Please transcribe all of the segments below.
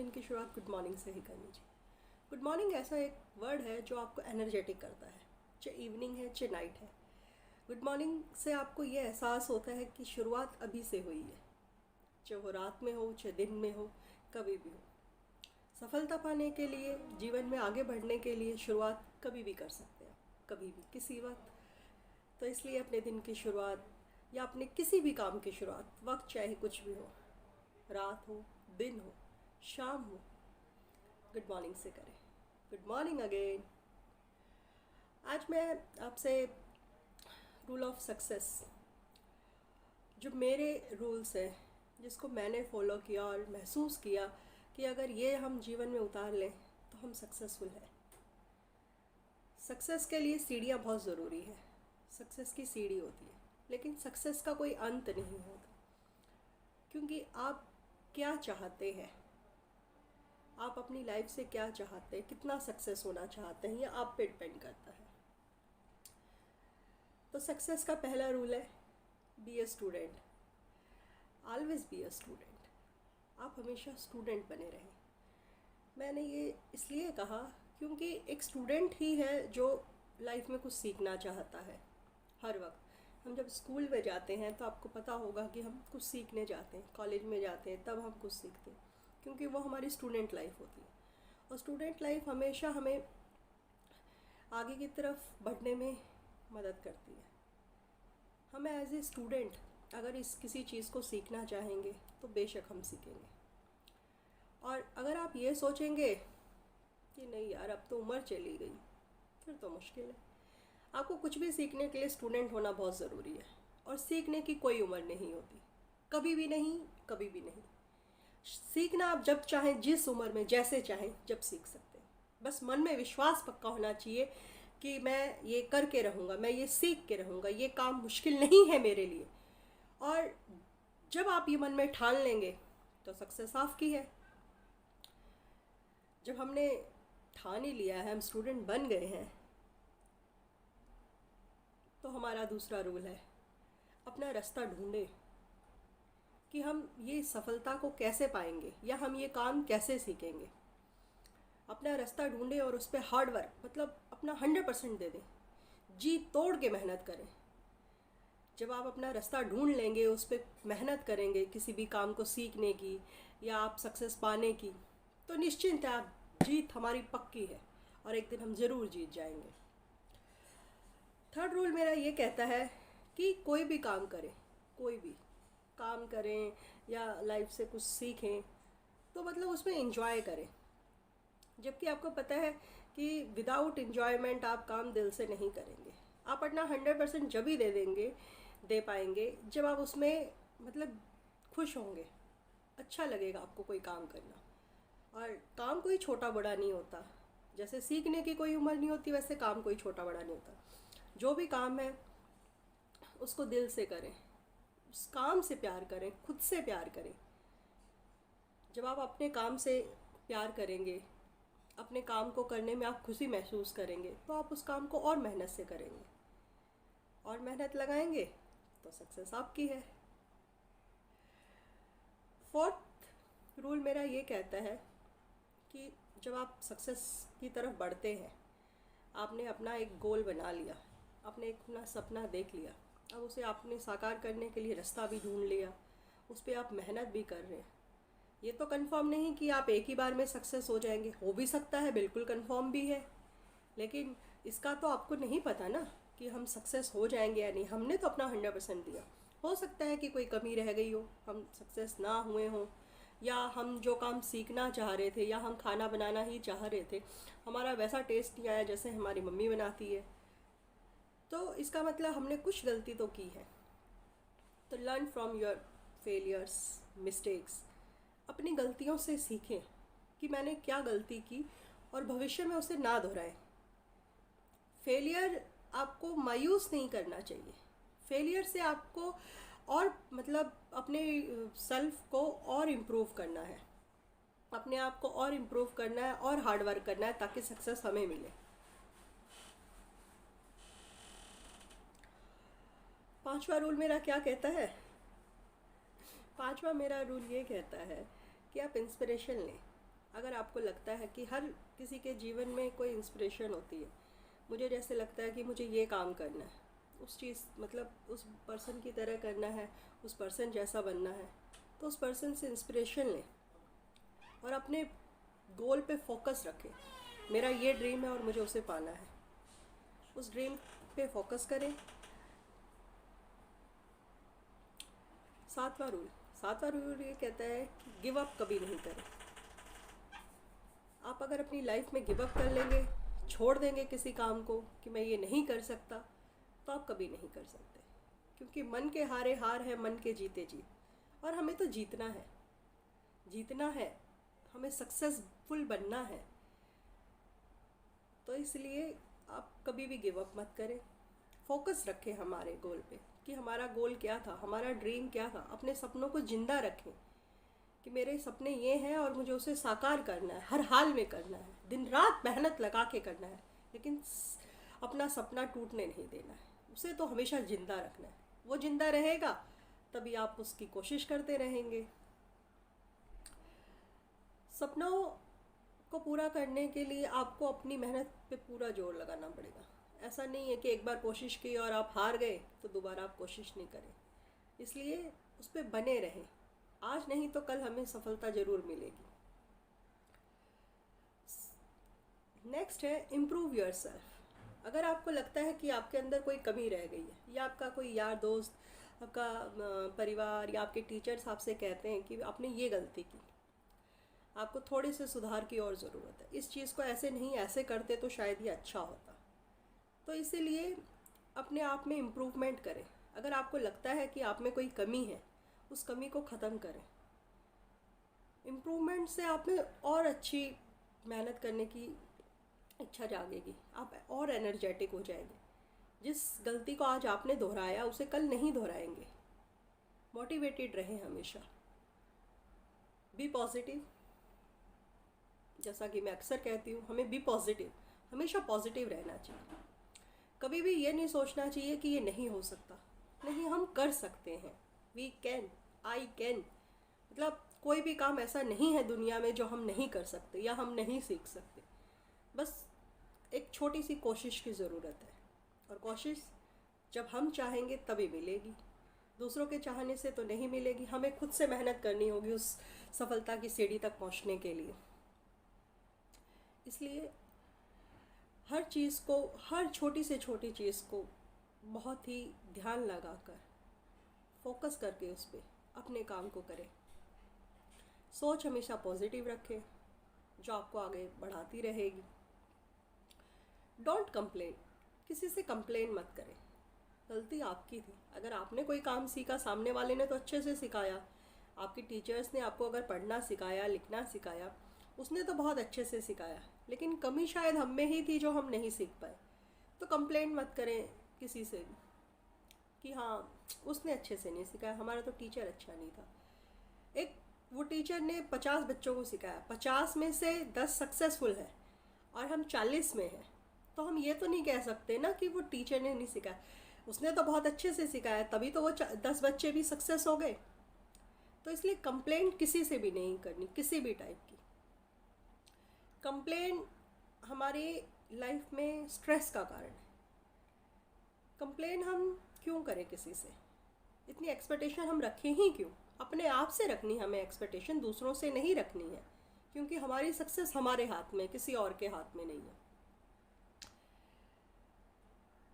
दिन की शुरुआत गुड मॉर्निंग से ही करनी चाहिए। गुड मॉर्निंग ऐसा एक वर्ड है जो आपको एनर्जेटिक करता है, चाहे इवनिंग है चाहे नाइट है। गुड मॉर्निंग से आपको ये एहसास होता है कि शुरुआत अभी से हुई है, चाहे वो रात में हो चाहे दिन में हो, कभी भी हो। सफलता पाने के लिए, जीवन में आगे बढ़ने के लिए शुरुआत कभी भी कर सकते हैं, कभी भी, किसी वक्त। तो इसलिए अपने दिन की शुरुआत या अपने किसी भी काम की शुरुआत, वक्त चाहे कुछ भी हो, रात हो, दिन हो, शाम हो, गुड मॉर्निंग से करें। Good morning again. आज मैं आपसे रूल ऑफ सक्सेस, जो मेरे रूल्स हैं, जिसको मैंने फॉलो किया और महसूस किया कि अगर ये हम जीवन में उतार लें तो हम सक्सेसफुल हैं। सक्सेस के लिए सीढ़ियाँ बहुत ज़रूरी है। सक्सेस की सीढ़ी होती है, लेकिन सक्सेस का कोई अंत नहीं होता, क्योंकि आप क्या चाहते हैं, आप अपनी लाइफ से क्या चाहते हैं, कितना सक्सेस होना चाहते हैं, ये आप पे डिपेंड करता है। तो सक्सेस का पहला रूल है, be a student. Always be a student. आप हमेशा स्टूडेंट बने रहें। मैंने ये इसलिए कहा क्योंकि एक स्टूडेंट ही है जो लाइफ में कुछ सीखना चाहता है। हर वक्त हम जब स्कूल में जाते हैं तो आपको पता होगा कि हम कुछ सीखने जाते हैं, कॉलेज में जाते हैं तब हम कुछ सीखते हैं, क्योंकि वो हमारी स्टूडेंट लाइफ होती है। और स्टूडेंट लाइफ हमेशा हमें आगे की तरफ बढ़ने में मदद करती है। हमें एज ए स्टूडेंट अगर इस किसी चीज़ को सीखना चाहेंगे तो बेशक हम सीखेंगे। और अगर आप ये सोचेंगे कि नहीं यार अब तो उम्र चली गई, फिर तो मुश्किल है। आपको कुछ भी सीखने के लिए स्टूडेंट होना बहुत ज़रूरी है। और सीखने की कोई उम्र नहीं होती, कभी भी नहीं, कभी भी नहीं। सीखना आप जब चाहें, जिस उम्र में, जैसे चाहें, जब सीख सकते हैं। बस मन में विश्वास पक्का होना चाहिए कि मैं ये करके रहूँगा, मैं ये सीख के रहूँगा, ये काम मुश्किल नहीं है मेरे लिए। और जब आप ये मन में ठान लेंगे तो सक्सेस आपकी है। जब हमने ठान ही लिया है, हम स्टूडेंट बन गए हैं, तो हमारा दूसरा रूल है, अपना रास्ता ढूंढे कि हम ये सफलता को कैसे पाएंगे या हम ये काम कैसे सीखेंगे। अपना रास्ता ढूंढे और उस पर हार्ड वर्क, मतलब अपना 100% दे दें, जी तोड़ के मेहनत करें। जब आप अपना रास्ता ढूंढ लेंगे, उस पर मेहनत करेंगे किसी भी काम को सीखने की या आप सक्सेस पाने की, तो निश्चिंत है, आप जीत हमारी पक्की है और एक दिन हम ज़रूर जीत जाएंगे। थर्ड रूल मेरा ये कहता है कि कोई भी काम करें, कोई भी काम करें या लाइफ से कुछ सीखें, तो मतलब उसमें एंजॉय करें। जबकि आपको पता है कि विदाउट एंजॉयमेंट आप काम दिल से नहीं करेंगे। आप अपना 100% जब ही दे पाएंगे जब आप उसमें मतलब खुश होंगे, अच्छा लगेगा आपको कोई काम करना। और काम कोई छोटा बड़ा नहीं होता। जैसे सीखने की कोई उम्र नहीं होती, वैसे काम कोई छोटा बड़ा नहीं होता। जो भी काम है उसको दिल से करें, उस काम से प्यार करें, खुद से प्यार करें। जब आप अपने काम से प्यार करेंगे, अपने काम को करने में आप खुशी महसूस करेंगे, तो आप उस काम को और मेहनत से करेंगे और मेहनत लगाएंगे तो सक्सेस आपकी है। फोर्थ रूल मेरा ये कहता है कि जब आप सक्सेस की तरफ बढ़ते हैं, आपने अपना एक गोल बना लिया, आपने एक अपना सपना देख लिया, अब उसे आपने साकार करने के लिए रास्ता भी ढूंढ लिया, उस पर आप मेहनत भी कर रहे हैं। ये तो कंफर्म नहीं कि आप एक ही बार में सक्सेस हो जाएंगे, हो भी सकता है, बिल्कुल कंफर्म भी है, लेकिन इसका तो आपको नहीं पता ना कि हम सक्सेस हो जाएंगे या नहीं। हमने तो अपना 100% दिया। हो सकता है कि कोई कमी रह गई हो, हम सक्सेस ना हुए हों, या हम जो काम सीखना चाह रहे थे या हम खाना बनाना ही चाह रहे थे, हमारा वैसा टेस्ट नहीं आया जैसे हमारी मम्मी बनाती है, तो इसका मतलब हमने कुछ गलती तो की है। तो learn from your failures, mistakes. अपनी गलतियों से सीखें कि मैंने क्या गलती की और भविष्य में उसे ना दोहराएं। फेलियर आपको मायूस नहीं करना चाहिए। फेलियर से आपको और मतलब अपने सेल्फ को और इम्प्रूव करना है, अपने आप को और इम्प्रूव करना है और हार्ड वर्क करना है, ताकि सक्सेस हमें मिले। पांचवा रूल मेरा क्या कहता है? पांचवा मेरा रूल ये कहता है कि आप इंस्पिरेशन लें। अगर आपको लगता है कि हर किसी के जीवन में कोई इंस्पिरेशन होती है, मुझे जैसे लगता है कि मुझे ये काम करना है, उस चीज़ मतलब उस पर्सन की तरह करना है, उस पर्सन जैसा बनना है, तो उस पर्सन से इंस्पिरेशन लें और अपने गोल पे फोकस रखें। मेरा ये ड्रीम है और मुझे उसे पाना है, उस ड्रीम पे फोकस करें। सातवां रूल ये कहता है कि गिव अप कभी नहीं करें। आप अगर अपनी लाइफ में गिव अप कर लेंगे, छोड़ देंगे किसी काम को कि मैं ये नहीं कर सकता, तो आप कभी नहीं कर सकते, क्योंकि मन के हारे हार है, मन के जीते जीत। और हमें तो जीतना है, हमें सक्सेसफुल बनना है। तो इसलिए आप कभी भी गिव अप मत करें, फोकस रखें हमारे गोल पे कि हमारा गोल क्या था, हमारा ड्रीम क्या था। अपने सपनों को जिंदा रखें कि मेरे सपने ये हैं और मुझे उसे साकार करना है, हर हाल में करना है, दिन रात मेहनत लगा के करना है, लेकिन अपना सपना टूटने नहीं देना है, उसे तो हमेशा ज़िंदा रखना है। वो ज़िंदा रहेगा तभी आप उसकी कोशिश करते रहेंगे। सपनों को पूरा करने के लिए आपको अपनी मेहनत पे पूरा जोर लगाना पड़ेगा। ऐसा नहीं है कि एक बार कोशिश की और आप हार गए तो दोबारा आप कोशिश नहीं करें। इसलिए उस पर बने रहें, आज नहीं तो कल हमें सफलता ज़रूर मिलेगी। नेक्स्ट है इम्प्रूव योरसेल्फ। अगर आपको लगता है कि आपके अंदर कोई कमी रह गई है, या आपका कोई यार दोस्त, आपका परिवार या आपके टीचर्स आपसे कहते हैं कि आपने ये गलती की, आपको थोड़े से सुधार की और ज़रूरत है, इस चीज़ को ऐसे नहीं ऐसे करते तो शायद ये अच्छा होता, तो इसीलिए अपने आप में इम्प्रूवमेंट करें। अगर आपको लगता है कि आप में कोई कमी है, उस कमी को ख़त्म करें। इम्प्रूवमेंट से आप में और अच्छी मेहनत करने की इच्छा जागेगी, आप और एनर्जेटिक हो जाएंगे। जिस गलती को आज आपने दोहराया उसे कल नहीं दोहराएंगे। मोटिवेटेड रहें हमेशा, बी पॉजिटिव। जैसा कि मैं अक्सर कहती हूँ, हमें बी पॉजिटिव, हमेशा पॉजिटिव रहना चाहिए। कभी भी ये नहीं सोचना चाहिए कि ये नहीं हो सकता, नहीं, हम कर सकते हैं। वी कैन, आई कैन, मतलब कोई भी काम ऐसा नहीं है दुनिया में जो हम नहीं कर सकते या हम नहीं सीख सकते। बस एक छोटी सी कोशिश की ज़रूरत है, और कोशिश जब हम चाहेंगे तभी मिलेगी, दूसरों के चाहने से तो नहीं मिलेगी। हमें खुद से मेहनत करनी होगी उस सफलता की सीढ़ी तक पहुंचने के लिए। इसलिए हर चीज़ को, हर छोटी से छोटी चीज़ को बहुत ही ध्यान लगाकर फोकस करके उस पर अपने काम को करें। सोच हमेशा पॉजिटिव रखें जो आपको आगे बढ़ाती रहेगी। डोंट कंप्लेन, किसी से कंप्लेन मत करें, गलती आपकी थी। अगर आपने कोई काम सीखा, सामने वाले ने तो अच्छे से सिखाया, आपके टीचर्स ने आपको अगर पढ़ना सिखाया, लिखना सिखाया, उसने तो बहुत अच्छे से सिखाया, लेकिन कमी शायद हम में ही थी जो हम नहीं सीख पाए। तो कंप्लेंट मत करें किसी से भी कि हाँ उसने अच्छे से नहीं सिखाया, हमारा तो टीचर अच्छा नहीं था। एक वो टीचर ने 50 बच्चों को सिखाया, 50 में से 10 सक्सेसफुल है और हम 40 में हैं, तो हम ये तो नहीं कह सकते ना कि वो टीचर ने नहीं सिखाया, उसने तो बहुत अच्छे से सिखाया, तभी तो वो 10 बच्चे भी सक्सेस हो गए। तो इसलिए कंप्लेंट किसी से भी नहीं करनी, किसी भी टाइप की। कंप्लेन हमारी लाइफ में स्ट्रेस का कारण है। कंप्लेन हम क्यों करें किसी से, इतनी एक्सपेक्टेशन हम रखें ही क्यों? अपने आप से रखनी हमें एक्सपेक्टेशन, दूसरों से नहीं रखनी है, क्योंकि हमारी सक्सेस हमारे हाथ में, किसी और के हाथ में नहीं है।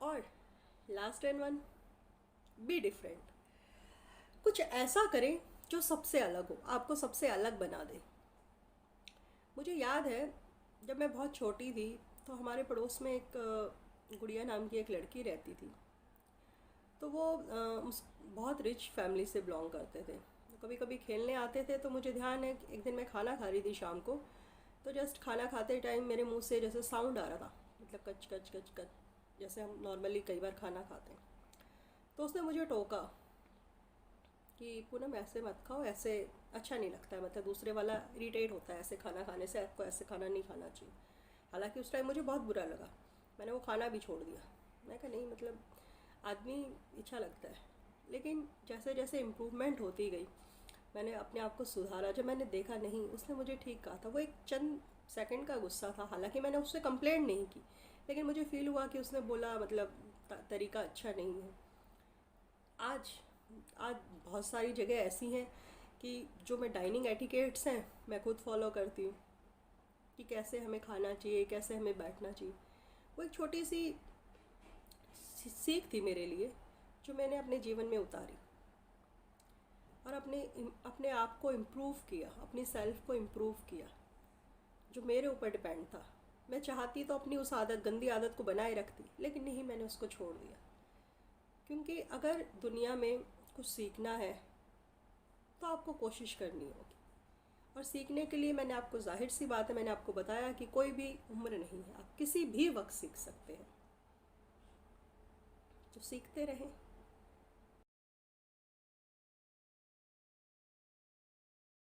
और last and one, be different. कुछ ऐसा करें जो सबसे अलग हो, आपको सबसे अलग बना दे। मुझे याद है जब मैं बहुत छोटी थी तो हमारे पड़ोस में एक गुड़िया नाम की एक लड़की रहती थी। तो वो बहुत रिच फैमिली से बिलोंग करते थे। कभी कभी खेलने आते थे, तो मुझे ध्यान है एक दिन मैं खाना खा रही थी शाम को, तो जस्ट खाना खाते टाइम मेरे मुंह से जैसे साउंड आ रहा था, मतलब कच कच कच कच, जैसे हम नॉर्मली कई बार खाना खाते हैं। तो उसने मुझे टोका कि पूनम ऐसे मत खाओ, ऐसे अच्छा नहीं लगता है, मतलब दूसरे वाला इरिटेट होता है ऐसे खाना खाने से, आपको ऐसे खाना नहीं खाना चाहिए। हालांकि उस टाइम मुझे बहुत बुरा लगा, मैंने वो खाना भी छोड़ दिया। मैं कहा नहीं, मतलब आदमी अच्छा लगता है। लेकिन जैसे जैसे इम्प्रूवमेंट होती गई, मैंने अपने आप को सुधारा। जब मैंने देखा नहीं उसने मुझे ठीक कहा था, वो एक चंद सेकंड का गुस्सा था, हालांकि मैंने उससे कंप्लेंट नहीं की, लेकिन मुझे फील हुआ कि उसने बोला मतलब तरीका अच्छा नहीं है। आज आज बहुत सारी जगह ऐसी हैं कि जो मैं डाइनिंग एटिकेट्स हैं मैं खुद फॉलो करती हूँ कि कैसे हमें खाना चाहिए, कैसे हमें बैठना चाहिए। वो एक छोटी सी सीख थी मेरे लिए जो मैंने अपने जीवन में उतारी और अपने आप को इम्प्रूव किया, अपनी सेल्फ को इम्प्रूव किया, जो मेरे ऊपर डिपेंड था। मैं चाहती तो अपनी उस गंदी आदत को बनाए रखती, लेकिन नहीं, मैंने उसको छोड़ दिया। क्योंकि अगर दुनिया में कुछ सीखना है तो आपको कोशिश करनी होगी, और सीखने के लिए मैंने आपको, जाहिर सी बात है, मैंने आपको बताया कि कोई भी उम्र नहीं है, आप किसी भी वक्त सीख सकते हैं। तो सीखते रहें।